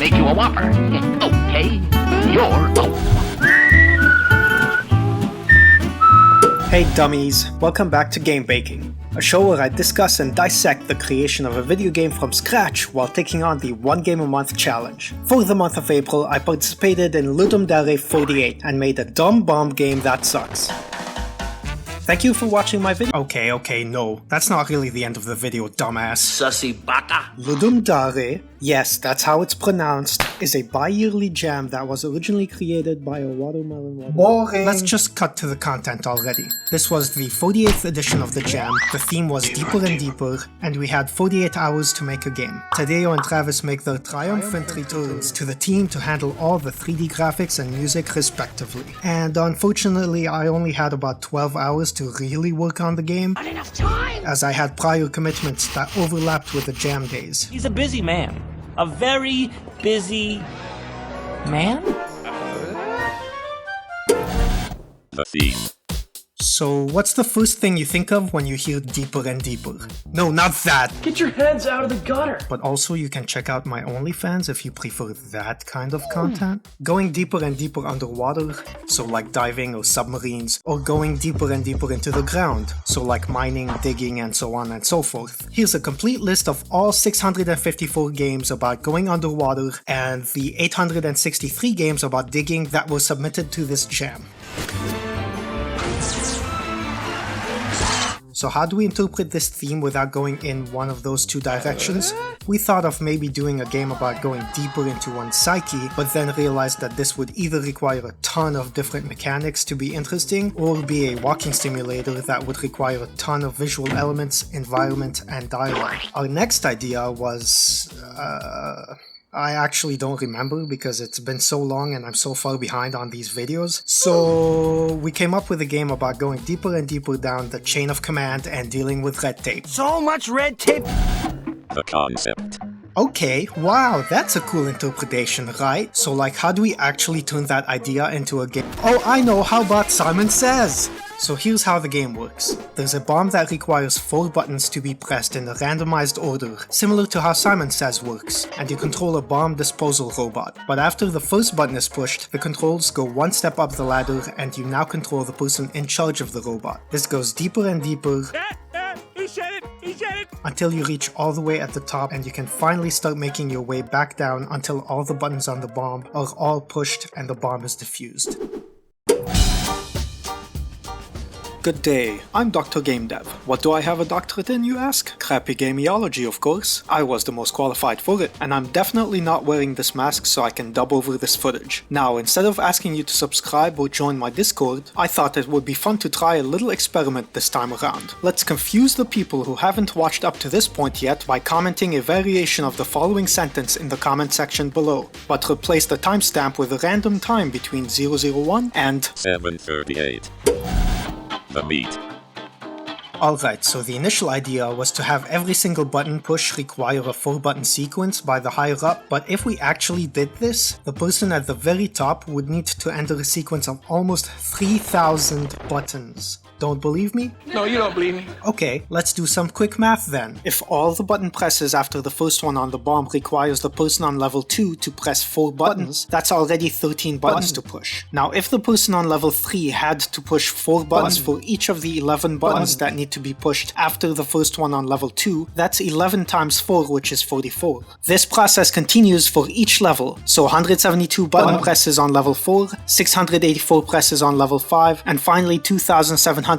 make you a Whopper. Okay, you're a Hey dummies, welcome back to Game Baking, a show where I discuss and dissect the creation of a video game from scratch while taking on the One Game a Month challenge. For the month of April, I participated in Ludum Dare 48 and made a dumb bomb game that sucks. Thank you for watching my video. Okay, no, that's not really the end of the video, dumbass. Sussy baka. Ludum Dare, yes, that's how it's pronounced, is a bi-yearly jam that was originally created by a watermelon. Boring! Let's just cut to the content already. This was the 48th edition of the jam, the theme was Deeper and Deeper, and we had 48 hours to make a game. Tadeo and Travis make their triumphant returns to the team to handle all the 3D graphics and music respectively. And unfortunately, I only had about 12 hours to really work on the game, Not enough time! as I had prior commitments that overlapped with the jam days. He's a busy man. A very busy man? The theme. So what's the first thing you think of when you hear Deeper and Deeper? No, not that! Get your heads out of the gutter! But also you can check out my OnlyFans if you prefer that kind of content. Going deeper and deeper underwater, so like diving or submarines, or going deeper and deeper into the ground, so like mining, digging, and so on and so forth. Here's a complete list of all 654 games about going underwater and the 863 games about digging that were submitted to this jam. So how do we interpret this theme without going in one of those two directions? We thought of maybe doing a game about going deeper into one's psyche, but then realized that this would either require a ton of different mechanics to be interesting, or be a walking simulator that would require a ton of visual elements, environment, and dialogue. Our next idea was... I actually don't remember because it's been so long and I'm so far behind on these videos. So we came up with a game about going deeper and deeper down the chain of command and dealing with red tape. So much red tape! The concept. Okay, wow, that's a cool interpretation, right? So like, how do we actually turn that idea into a game? Oh, I know, how about Simon Says? So here's how the game works. There's a bomb that requires 4 buttons to be pressed in a randomized order, similar to how Simon Says works, and you control a bomb disposal robot. But after the first button is pushed, the controls go one step up the ladder and you now control the person in charge of the robot. This goes deeper and deeper until you reach all the way at the top, and you can finally start making your way back down until all the buttons on the bomb are all pushed and the bomb is defused. Good day, I'm Dr. Gamedev. What do I have a doctorate in, you ask? Crappy gameology, of course. I was the most qualified for it, and I'm definitely not wearing this mask so I can dub over this footage. Now, instead of asking you to subscribe or join my Discord, I thought it would be fun to try a little experiment this time around. Let's confuse the people who haven't watched up to this point yet by commenting a variation of the following sentence in the comment section below, but replace the timestamp with a random time between 001 and 7:38. The meat. Alright, so the initial idea was to have every single button push require a 4-button sequence by the higher up, but if we actually did this, the person at the very top would need to enter a sequence of almost 3,000 buttons. Don't believe me? No, you don't believe me. Okay, let's do some quick math then. If all the button presses after the first one on the bomb requires the person on level 2 to press 4 buttons, that's already 13 buttons to push. Now if the person on level 3 had to push 4 buttons for each of the 11 buttons that need to be pushed after the first one on level 2, that's 11 times 4, which is 44. This process continues for each level, so 172 button presses on level 4, 684 presses on level 5, and finally 2,732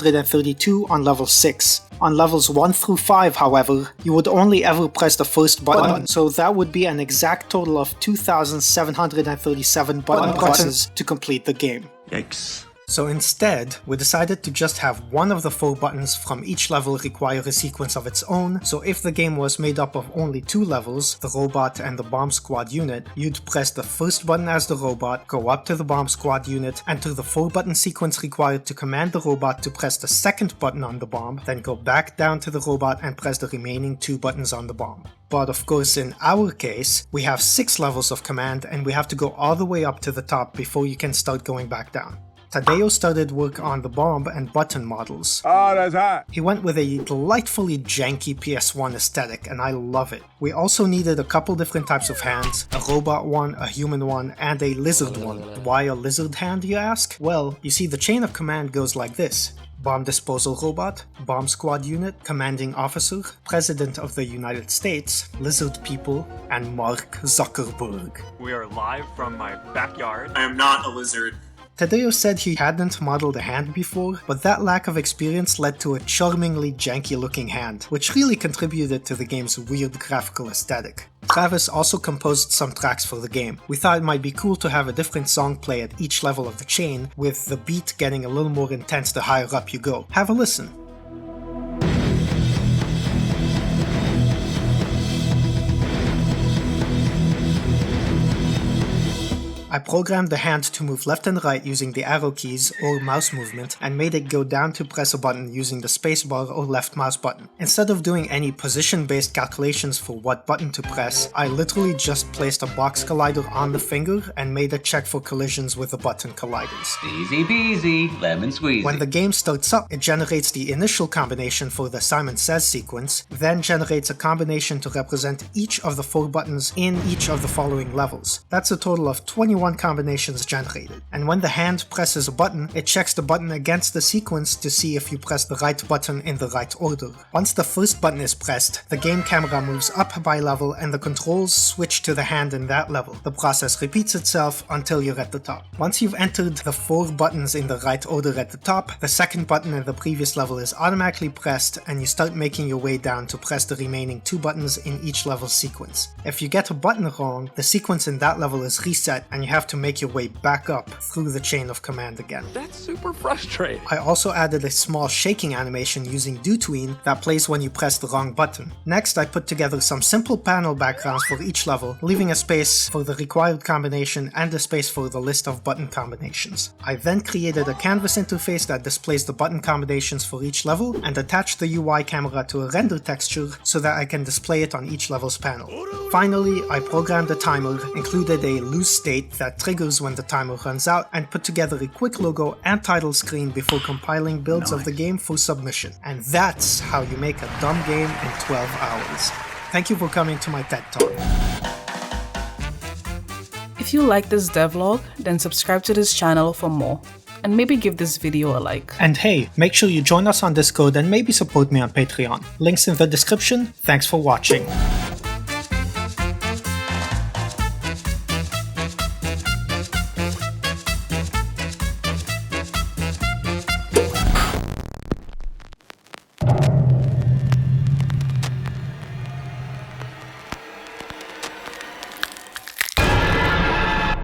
on level 6. On levels 1 through 5, however, you would only ever press the first button, so that would be an exact total of 2,737 button presses to complete the game. Yikes. So instead, we decided to just have one of the 4 buttons from each level require a sequence of its own, so if the game was made up of only 2 levels, the robot and the bomb squad unit, you'd press the first button as the robot, go up to the bomb squad unit, enter the 4-button sequence required to command the robot to press the second button on the bomb, then go back down to the robot and press the remaining 2 buttons on the bomb. But of course in our case, we have 6 levels of command and we have to go all the way up to the top before you can start going back down. Tadeo started work on the bomb and button models. Oh, that's hot. He went with a delightfully janky PS1 aesthetic, and I love it. We also needed a couple different types of hands, a robot one, a human one, and a lizard one. Why a lizard hand, you ask? Well, you see, the chain of command goes like this. Bomb disposal robot, bomb squad unit, commanding officer, president of the United States, lizard people, and Mark Zuckerberg. We are live from my backyard. I am not a lizard. Tadeo said he hadn't modeled a hand before, but that lack of experience led to a charmingly janky looking hand, which really contributed to the game's weird graphical aesthetic. Travis also composed some tracks for the game. We thought it might be cool to have a different song play at each level of the chain, with the beat getting a little more intense the higher up you go. Have a listen. I programmed the hand to move left and right using the arrow keys or mouse movement and made it go down to press a button using the spacebar or left mouse button. Instead of doing any position-based calculations for what button to press, I literally just placed a box collider on the finger and made a check for collisions with the button colliders. Easy peasy, lemon squeezy. When the game starts up, it generates the initial combination for the Simon Says sequence, then generates a combination to represent each of the 4 buttons in each of the following levels. That's a total of 21 combinations generated, and when the hand presses a button, it checks the button against the sequence to see if you press the right button in the right order. Once the first button is pressed, the game camera moves up by level and the controls switch to the hand in that level. The process repeats itself until you're at the top. Once you've entered the 4 buttons in the right order at the top, the second button in the previous level is automatically pressed and you start making your way down to press the remaining 2 buttons in each level sequence. If you get a button wrong, the sequence in that level is reset and you have to make your way back up through the chain of command again. That's super frustrating. I also added a small shaking animation using DoTween that plays when you press the wrong button. Next, I put together some simple panel backgrounds for each level, leaving a space for the required combination and a space for the list of button combinations. I then created a canvas interface that displays the button combinations for each level and attached the UI camera to a render texture so that I can display it on each level's panel. Finally, I programmed a timer, included a loose state that triggers when the timer runs out, and put together a quick logo and title screen before compiling builds of the game for submission. And that's how you make a dumb game in 12 hours. Thank you for coming to my TED Talk. If you like this devlog, then subscribe to this channel for more. And maybe give this video a like. And hey, make sure you join us on Discord and maybe support me on Patreon. Links in the description. Thanks for watching.